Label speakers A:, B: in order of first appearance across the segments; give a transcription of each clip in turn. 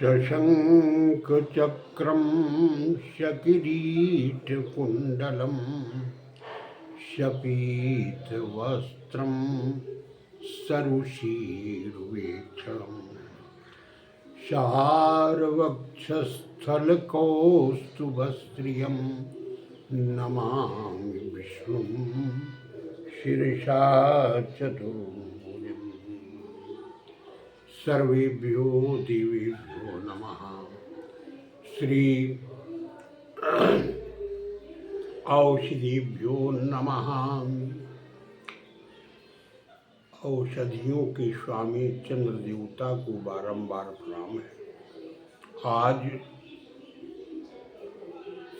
A: शशङ्खचक्रं शकिरीटकुण्डलं शपीतवस्त्रं सरुषीरुवेक्षणं शार्वक्षस्थलकौस्तुभस्त्रियं नमामि विष्णुं शिरसा चतुर्भुजम्। सर्वेभ्यो देवेभ्यो नमः। श्री औषधिभ्यो नमः। औषधियों के स्वामी चंद्र देवता को बारंबार प्रणाम है। आज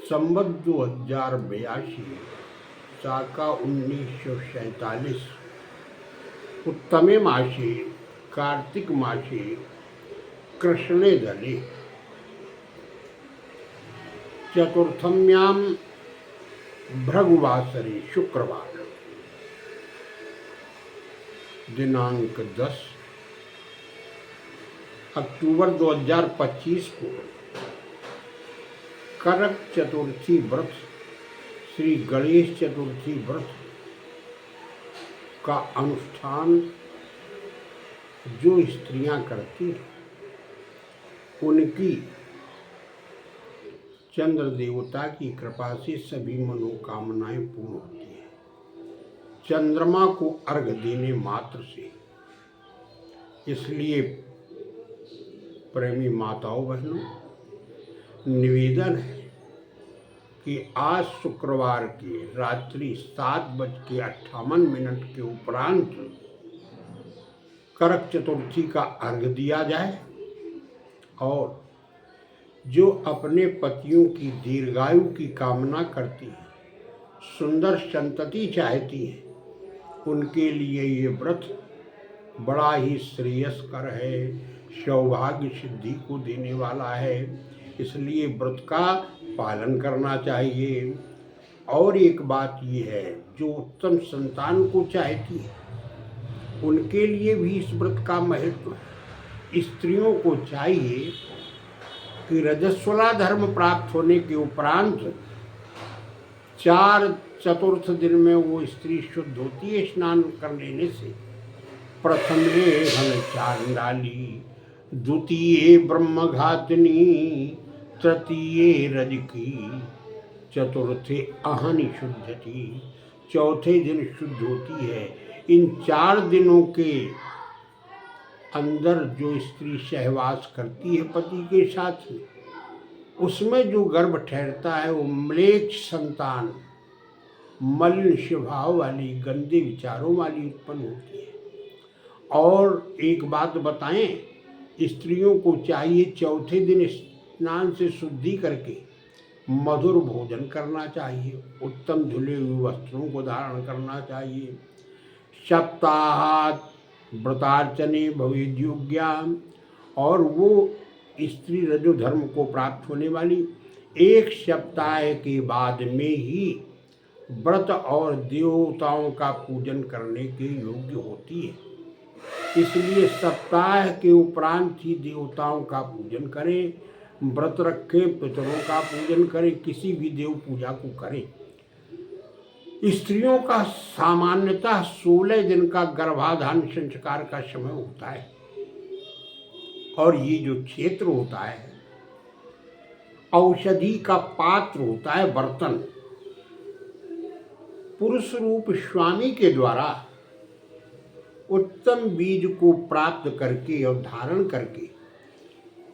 A: संवत 2082 साका 1947 उत्तमे मासे कार्तिक मासे कृष्णे दले चतुर्थम्यां भृगुवासरे शुक्रवार दिनांक 10 अक्टूबर 2025 को करक चतुर्थी व्रत श्री गणेश चतुर्थी व्रत का अनुष्ठान जो स्त्रियां करती हैं उनकी चंद्र देवता की कृपा से सभी मनोकामनाएं पूर्ण होती हैं। चंद्रमा को अर्घ देने मात्र से। इसलिए प्रेमी माताओं बहनों, निवेदन है कि आज शुक्रवार की रात्रि 7:58 के उपरांत करक चतुर्थी का अर्घ दिया जाए और जो अपने पतियों की दीर्घायु की कामना करती हैं, सुंदर संतति चाहती हैं, उनके लिए ये व्रत बड़ा ही श्रेयस्कर है, सौभाग्य सिद्धि को देने वाला है। इसलिए व्रत का पालन करना चाहिए। और एक बात ये है, जो उत्तम संतान को चाहती है उनके लिए भी इस व्रत का महत्व है। स्त्रियों को चाहिए कि रजस्वला धर्म प्राप्त होने के उपरांत 4 चतुर्थ दिन में वो स्त्री शुद्ध होती है स्नान कर लेने से। प्रथम हन चांडाली, द्वितीय ब्रह्मघातिनी, तृतीय रजकी, चतुर्थे अहनि शुद्धति, चौथे दिन शुद्ध होती है। इन 4 दिनों के अंदर जो स्त्री सहवास करती है पति के साथ में, उसमें जो गर्भ ठहरता है वो म्लेच्छ संतान, मलिन स्वभाव वाली, गंदे विचारों वाली उत्पन्न होती है। और एक बात बताएं, स्त्रियों को चाहिए चौथे दिन स्नान से शुद्धि करके मधुर भोजन करना चाहिए, उत्तम धुले हुए वस्त्रों को धारण करना चाहिए। सप्ताहात व्रतार्चने भवेद्योग्याम, और वो स्त्री रजो धर्म को प्राप्त होने वाली 1 सप्ताह के बाद में ही व्रत और देवताओं का पूजन करने के योग्य होती है। इसलिए सप्ताह के उपरांत ही देवताओं का पूजन करें, व्रत रखें, पितरों का पूजन करें, किसी भी देव पूजा को करें। स्त्रियों का सामान्यतः 16 दिन का गर्भाधान संस्कार का समय होता है। और ये जो क्षेत्र होता है, औषधि का पात्र होता है, बर्तन, पुरुष रूप स्वामी के द्वारा उत्तम बीज को प्राप्त करके और धारण करके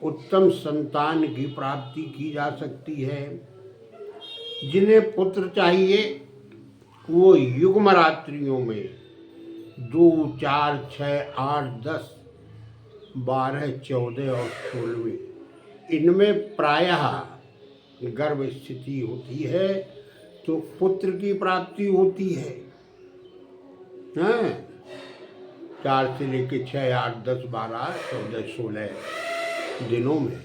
A: उत्तम संतान की प्राप्ति की जा सकती है। जिन्हें पुत्र चाहिए वो युग्म रात्रियों में 2, 4, 6, 8, 10, 12, 14 और 16 इनमें प्रायः गर्भ स्थिति होती है तो पुत्र की प्राप्ति होती है। 4 से लेकर 6, 8, 10, 12, 14, 16 दिनों में।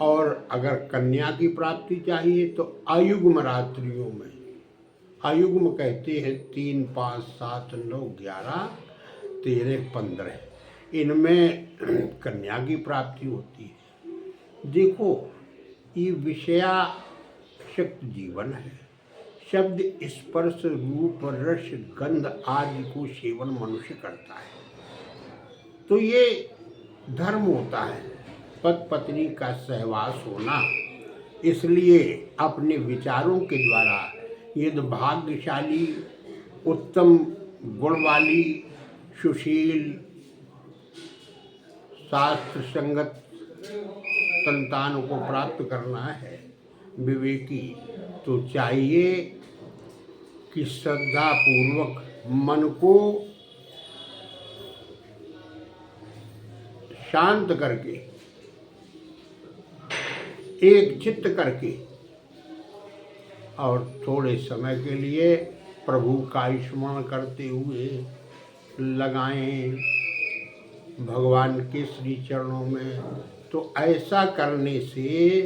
A: और अगर कन्या की प्राप्ति चाहिए तो अयुग्म रात्रियों में। अयुग्म कहते हैं 3, 5, 7, 9, 11, 13, 15 इनमें कन्या की प्राप्ति होती है। देखो, ये विषयाशक्त जीवन है। शब्द, स्पर्श, रूप, रस, गंध आदि को सेवन मनुष्य करता है, तो ये धर्म होता है पति पत्नी का सहवास होना। इसलिए अपने विचारों के द्वारा यदि भाग्यशाली, उत्तम गुण वाली, सुशील, शास्त्र संगत संतान को प्राप्त करना है, विवेकी, तो चाहिए कि श्रद्धा पूर्वक मन को शांत करके, एक चित्त करके और थोड़े समय के लिए प्रभु का स्मरण करते हुए लगाएं भगवान के श्री चरणों में। तो ऐसा करने से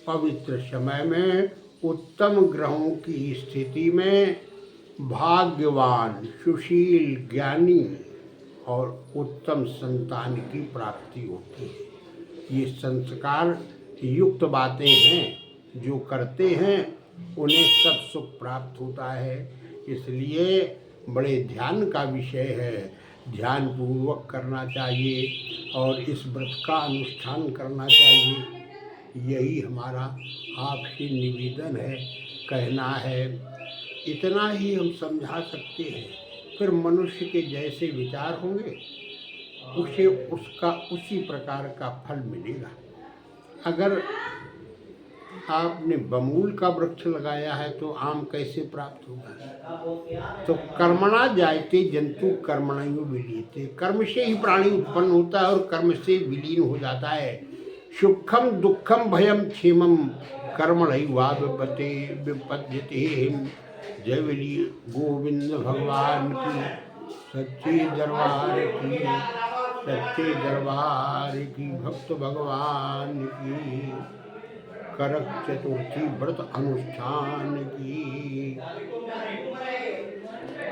A: पवित्र समय में उत्तम ग्रहों की स्थिति में भाग्यवान, सुशील, ज्ञानी और उत्तम संतान की प्राप्ति होती है। ये संस्कार युक्त बातें हैं, जो करते हैं उन्हें सब सुख प्राप्त होता है। इसलिए बड़े ध्यान का विषय है, ध्यान पूर्वक करना चाहिए और इस व्रत का अनुष्ठान करना चाहिए। यही हमारा आपसे निवेदन है, कहना है। इतना ही हम समझा सकते हैं। फिर मनुष्य के जैसे विचार होंगे उसे उसका उसी प्रकार का फल मिलेगा। अगर आपने बमूल का वृक्ष लगाया है तो आम कैसे प्राप्त होगा? तो कर्मणा जायते जंतु कर्मणैव विलीयते। कर्म से ही प्राणी उत्पन्न होता है और कर्म से विलीन हो जाता है। सुखम दुखम भयम क्षेमम कर्मणैवाभिपते विपद्यते। जय बोली गोविंद भगवान की, सच्चे दरबार की, सच्चे दरबार की, भक्त भगवान की, करक चतुर्थी व्रत अनुष्ठान की।